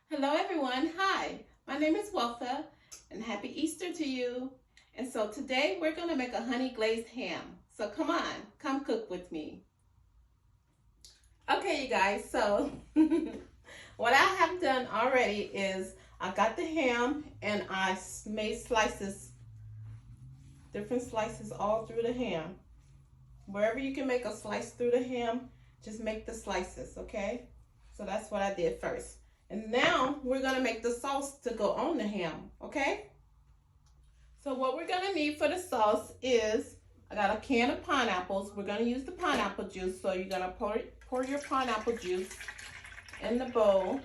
Hello everyone, hi, my name is Weltha and happy Easter to you. And so today we're going to make a honey glazed ham. So come on, come cook with me. Okay you guys, so what I have done already is I got the ham and I made slices, different slices all through the ham. Wherever you can make a slice through the ham, just make the slices, okay? So that's what I did first. And now we're gonna make the sauce to go on the ham, okay? So what we're gonna need for the sauce is, I got a can of pineapples. We're gonna use the pineapple juice. So you're gonna pour your pineapple juice in the bowl.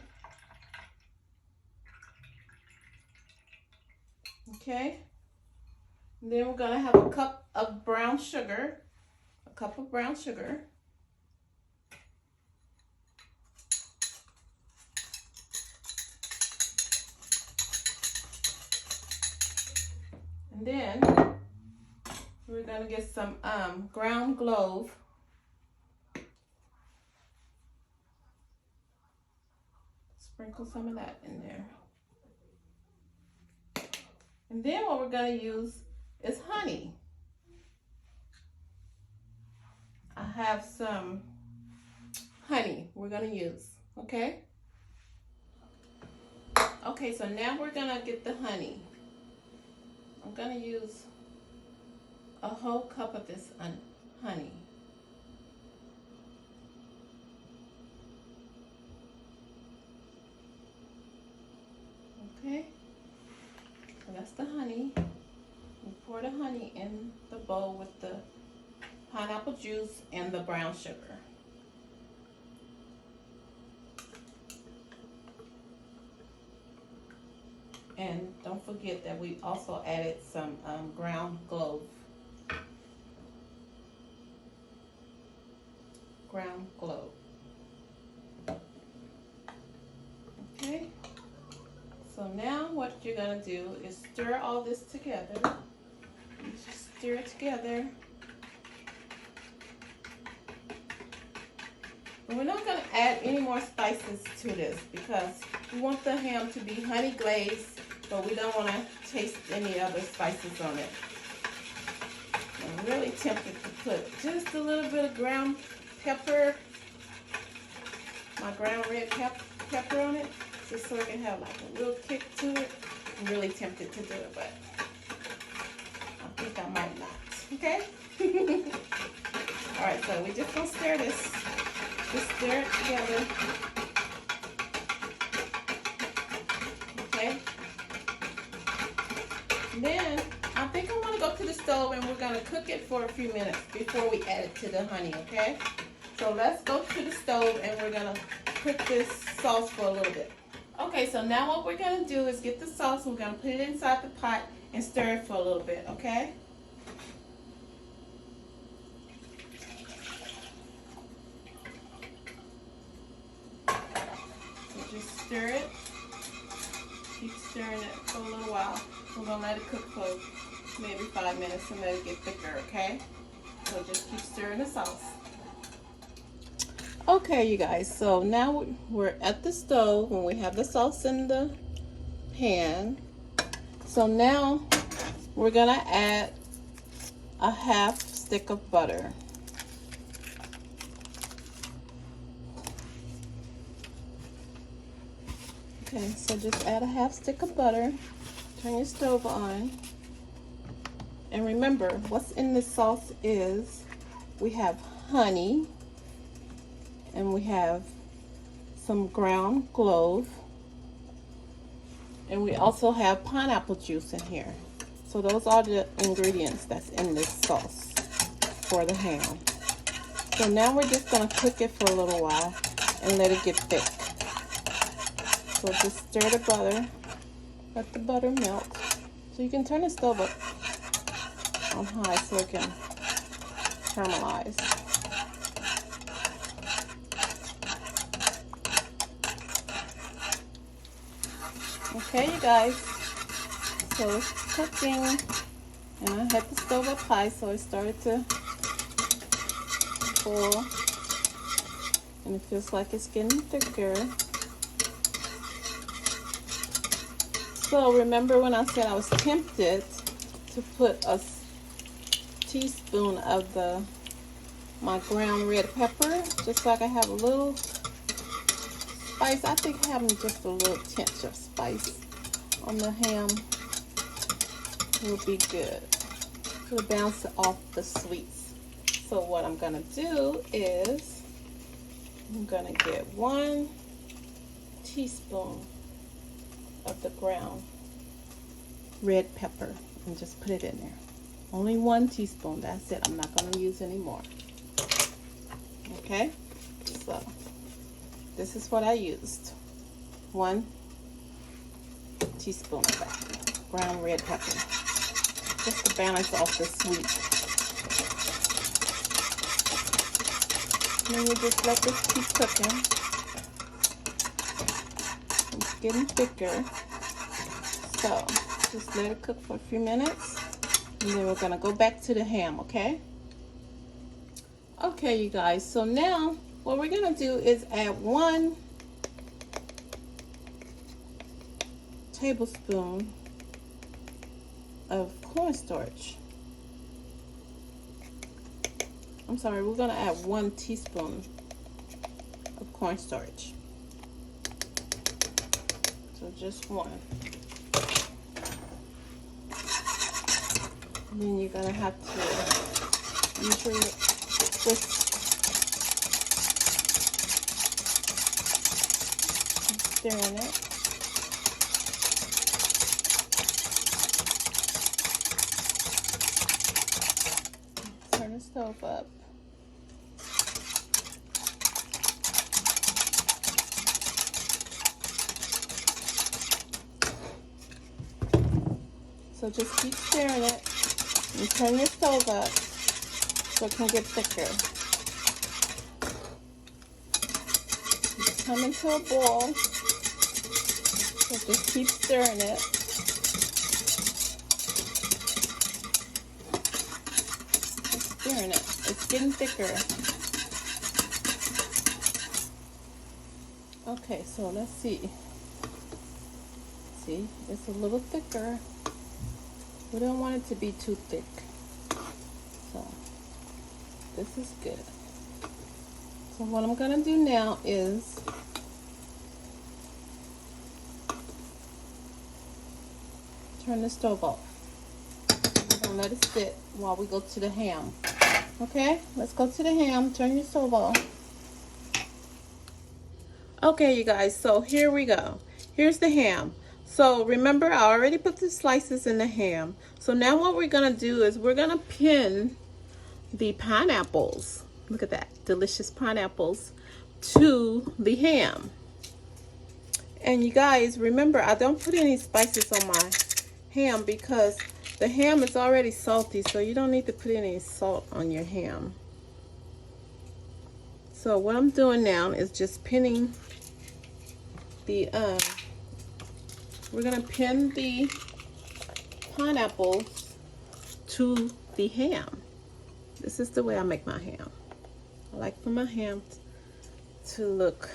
Okay? And then we're gonna have a cup of brown sugar, And then we're gonna get some ground clove. Sprinkle some of that in there. And then what we're gonna use is honey. I have some honey we're gonna use, okay? Okay, so now we're gonna get the honey. I'm gonna use a whole cup of this honey. Okay, so that's the honey. We pour the honey in the bowl with the pineapple juice and the brown sugar. And don't forget that we also added some ground clove. Okay, so now what you're gonna do is stir all this together. You just stir it together. And we're not gonna add any more spices to this because we want the ham to be honey glazed, but we don't want to taste any other spices on it. I'm really tempted to put just a little bit of ground pepper, my ground red pepper on it, just so it can have like a little kick to it. I'm really tempted to do it, but I think I might not. Okay? All right, so we're just gonna stir this. Just stir it together. Okay? And then I think I want to go to the stove and we're going to cook it for a few minutes before we add it to the honey, okay? So let's go to the stove and we're going to cook this sauce for a little bit. Okay, so now what we're going to do is get the sauce and we're going to put it inside the pot and stir it for a little bit, okay? So just stir it. Keep stirring it for a little while. We're going to let it cook for maybe 5 minutes and let it get thicker, okay? So just keep stirring the sauce. Okay, you guys, so now we're at the stove and we have the sauce in the pan. So now we're going to add a half stick of butter. Okay, so just add a half stick of butter. Turn your stove on. And remember, what's in this sauce is we have honey and we have some ground clove and we also have pineapple juice in here. So those are the ingredients that's in this sauce for the ham. So now we're just going to cook it for a little while and let it get thick. So just stir the butter, let the butter melt. So you can turn the stove up on high so it can caramelize. Okay, you guys, so it's cooking, and I had the stove up high so it started to boil, and it feels like it's getting thicker. So remember when I said I was tempted to put a teaspoon of my ground red pepper, just so I can have a little spice. I think having just a little tinge of spice on the ham will be good. It'll bounce off the sweets. So what I'm gonna do is I'm gonna get 1 teaspoon of the ground red pepper and just put it in there. Only 1 teaspoon, that's it. I'm not going to use any more. Okay, so this is what I used. 1 teaspoon of that ground red pepper, just to balance off the sweet. And then you just let this keep cooking. It's getting thicker, so just let it cook for a few minutes, and then we're gonna go back to the ham. Okay, you guys, so now what we're gonna do is add 1 tablespoon of cornstarch. I'm sorry, we're gonna add 1 teaspoon of cornstarch. So just 1. And then you're gonna have to use your whisk, stirring it. Turn the stove up. So just keep stirring it and turn your stove up so it can get thicker. It's coming to a boil, so just keep stirring it. Just stirring it. It's getting thicker. Okay, so let's see. See, it's a little thicker. We don't want it to be too thick. So this is good. So what I'm gonna do now is turn the stove off. We're gonna let it sit while we go to the ham. Okay, let's go to the ham. Turn your stove off. Okay, you guys, so here we go. Here's the ham. So remember, I already put the slices in the ham. So now what we're gonna do is we're gonna pin the pineapples. Look at that, delicious pineapples to the ham. And you guys, remember, I don't put any spices on my ham because the ham is already salty, so you don't need to put any salt on your ham. So what I'm doing now is just pinning the we're gonna pin the pineapples to the ham. This is the way I make my ham. I like for my ham to look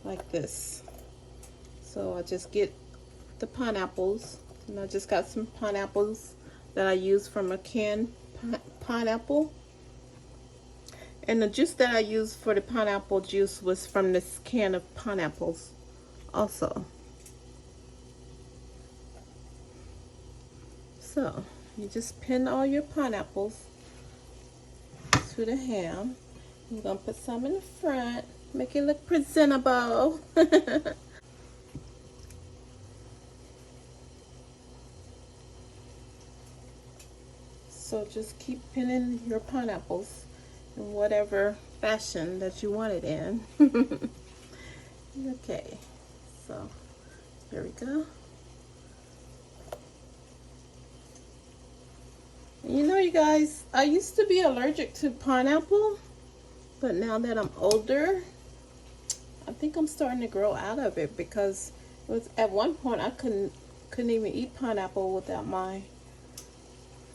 like this. So I just get the pineapples, and I just got some pineapples that I use from a canned pineapple. And the juice that I used for the pineapple juice was from this can of pineapples also. So you just pin all your pineapples to the ham. I'm gonna put some in the front, make it look presentable. So just keep pinning your pineapples in whatever fashion that you want it in. Okay, so there we go. You know, you guys, I used to be allergic to pineapple, but now that I'm older, I think I'm starting to grow out of it, because it was at one point I couldn't even eat pineapple without my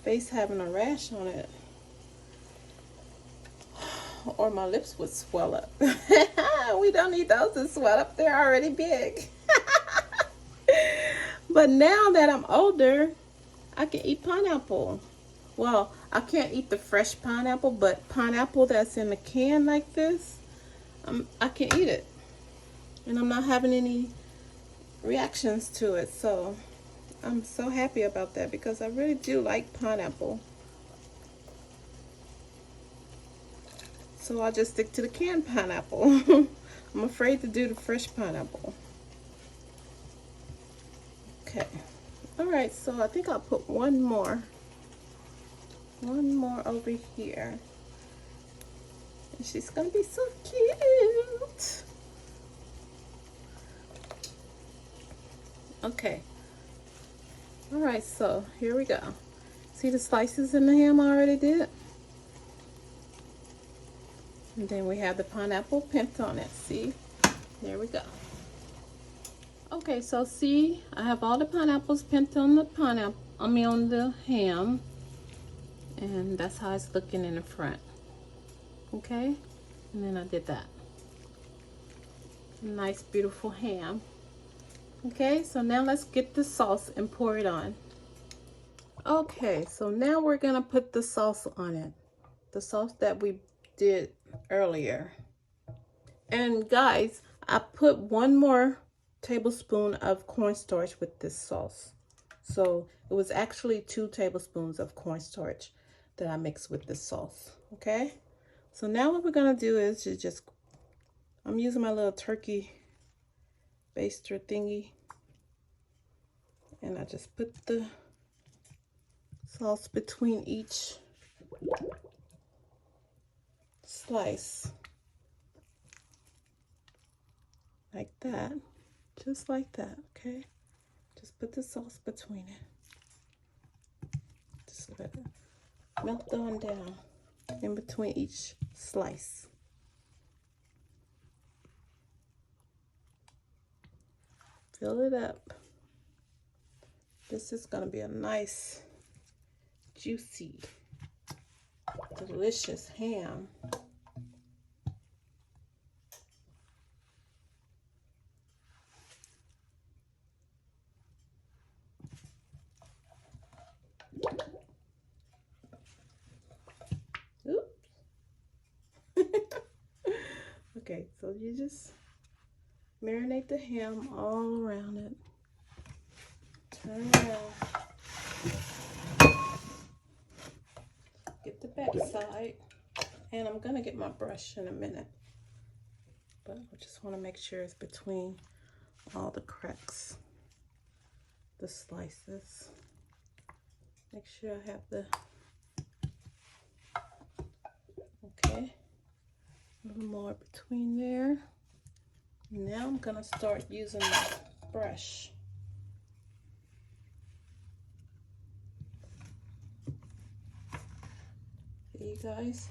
face having a rash on it, or my lips would swell up. We don't need those to swell up, they're already big. But now that I'm older, I can eat pineapple. Well, I can't eat the fresh pineapple, but pineapple that's in a can like this, I can eat it. And I'm not having any reactions to it. So I'm so happy about that because I really do like pineapple. So I'll just stick to the canned pineapple. I'm afraid to do the fresh pineapple. Okay. All right, so I think I'll put one more over here. And she's gonna be so cute. Okay. All right, so here we go. See the slices in the ham I already did? And then we have the pineapple pinned on it. See? There we go. Okay, so see, I have all the pineapples pinned on the on the ham. And that's how it's looking in the front. Okay? And then I did that. Nice, beautiful ham. Okay, so now let's get the sauce and pour it on. Okay, so now we're gonna put the sauce on it. The sauce that we did earlier. And guys, I put 1 more tablespoon of cornstarch with this sauce. So it was actually 2 tablespoons of cornstarch that I mixed with this sauce. Okay, so now what we're gonna do is I'm using my little turkey baster thingy, and I just put the sauce between each slice like that, just like that. Okay, just put the sauce between it, just let it melt on down in between each slice. Fill it up. This is gonna be a nice, juicy, delicious ham. Oops. Okay, so you just marinate the ham all around it. Turn around. Get the back side. And I'm gonna get my brush in a minute. But I just want to make sure it's between all the cracks, the slices. Make sure I have the, okay, a little more between there. Now I'm gonna start using my brush. See you guys?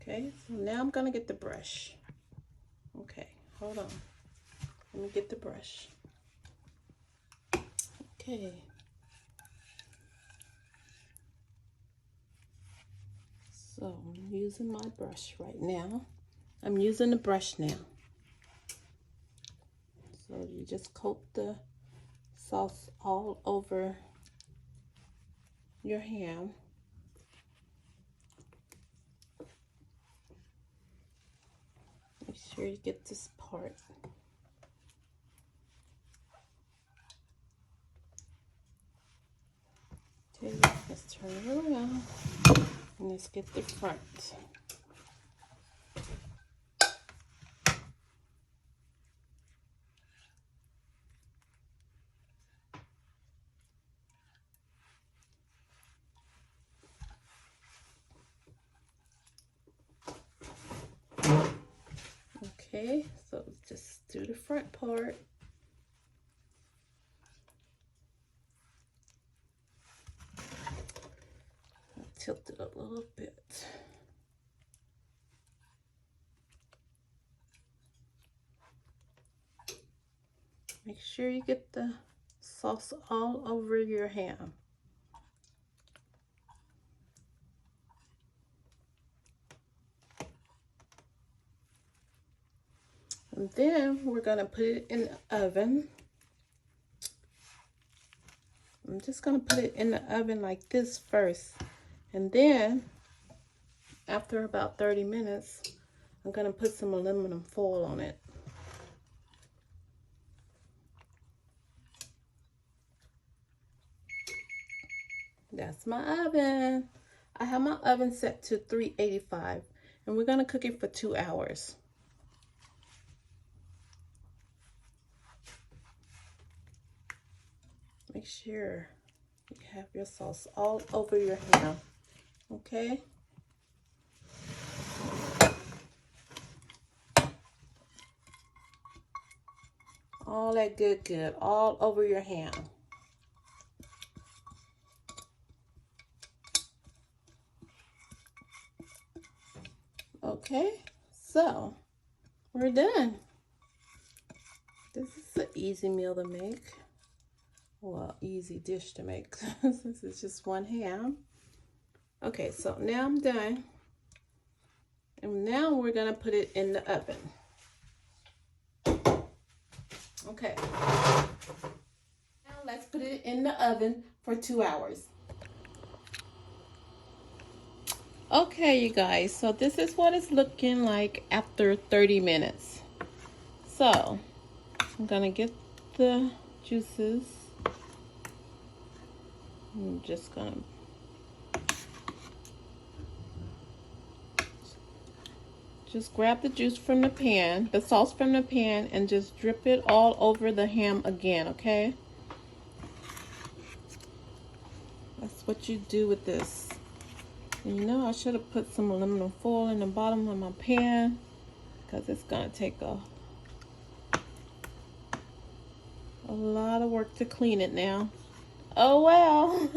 Okay, so now I'm gonna get the brush. Okay, hold on. Let me get the brush. Okay. So I'm using my brush right now. I'm using the brush now. So you just coat the sauce all over your ham. Make sure you get this part. Okay, let's turn it around and let's get the front. Okay, so just do the front part. I'll tilt it a little bit. Make sure you get the sauce all over your ham. And then we're gonna put it in the oven. I'm just gonna put it in the oven like this first. And then after about 30 minutes, I'm gonna put some aluminum foil on it. That's my oven. I have my oven set to 385 and we're gonna cook it for 2 hours. Make sure you have your sauce all over your ham, okay? All that good, all over your ham. Okay, so we're done. This is an easy meal to make. Well, easy dish to make since it's just one ham. Okay, so now I'm done. And now we're gonna put it in the oven. Okay. Now let's put it in the oven for 2 hours. Okay, you guys, so this is what it's looking like after 30 minutes. So I'm gonna get the juices. I'm just gonna grab the juice from the pan, the sauce from the pan, and just drip it all over the ham again, okay? That's what you do with this. And you know, I should have put some aluminum foil in the bottom of my pan because it's gonna take a lot of work to clean it now. Oh well,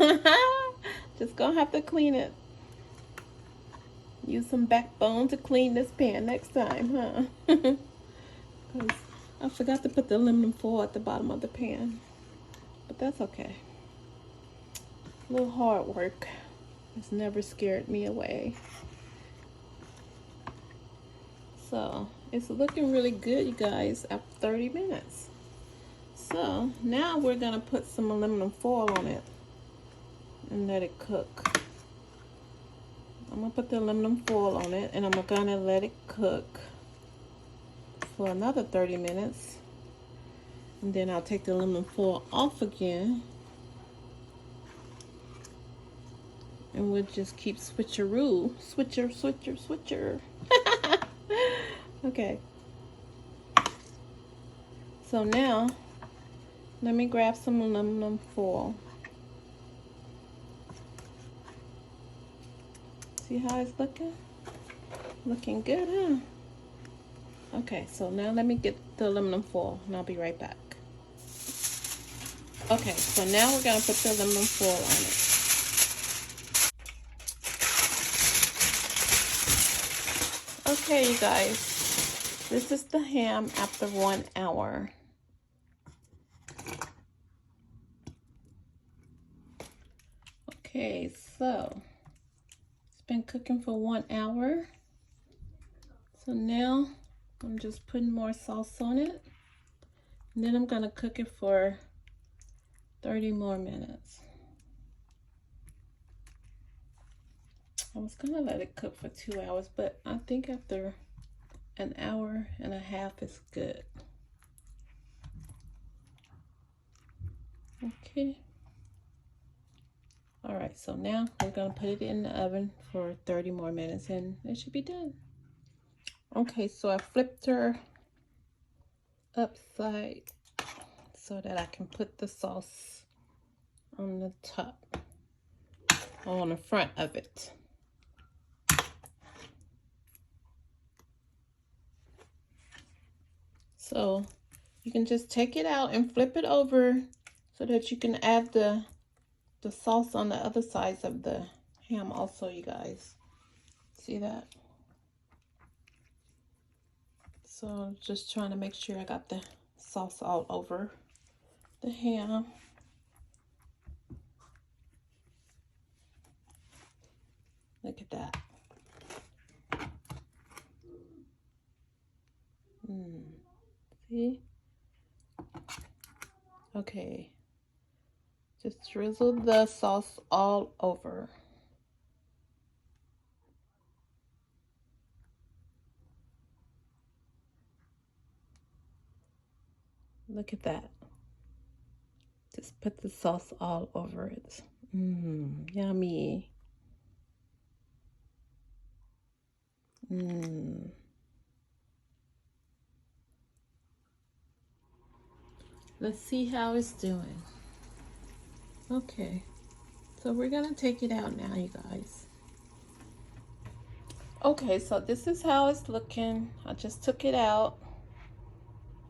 just gonna have to clean it. Use some backbone to clean this pan next time, huh? Because I forgot to put the aluminum foil at the bottom of the pan. But that's okay. A little hard work. It's never scared me away. So it's looking really good, you guys, after 30 minutes. So now we're gonna put some aluminum foil on it and let it cook. I'm gonna put the aluminum foil on it and I'm gonna let it cook for another 30 minutes. And then I'll take the aluminum foil off again. And we'll just keep switcheroo. Switcher. Okay. So now, let me grab some aluminum foil. See how it's looking? Looking good, huh? Okay, so now let me get the aluminum foil and I'll be right back. Okay, so now we're gonna put the aluminum foil on it. Okay, you guys, this is the ham after 1 hour. Okay, so it's been cooking for 1 hour. So now I'm just putting more sauce on it. And then I'm gonna cook it for 30 more minutes. I was gonna let it cook for 2 hours, but I think after an hour and a half is good. Okay. All right, so now we're gonna put it in the oven for 30 more minutes and it should be done. Okay, so I flipped her upside so that I can put the sauce on the top, on the front of it. So you can just take it out and flip it over so that you can add the sauce on the other sides of the ham also, you guys. See that? So just trying to make sure I got the sauce all over the ham. Look at that. Okay, just drizzle the sauce all over. Look at that. Just put the sauce all over it. Mmm, yummy. Mmm. Let's see how it's doing. Okay, so we're gonna take it out now, you guys. Okay, so this is how it's looking. I just took it out.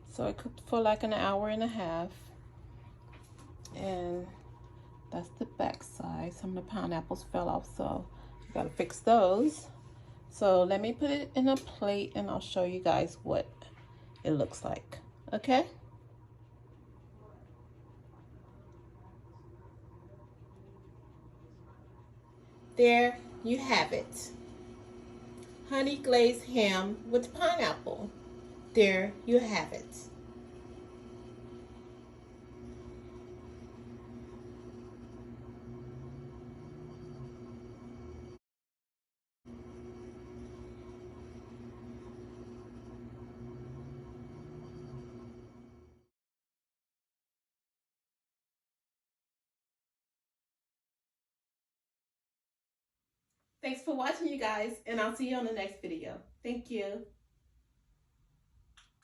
So it cooked for like an hour and a half. And that's the back side. Some of the pineapples fell off, so I gotta fix those. So let me put it in a plate and I'll show you guys what it looks like. Okay? There you have it. Honey glazed ham with pineapple. There you have it. Thanks for watching, you guys, and I'll see you on the next video. Thank you.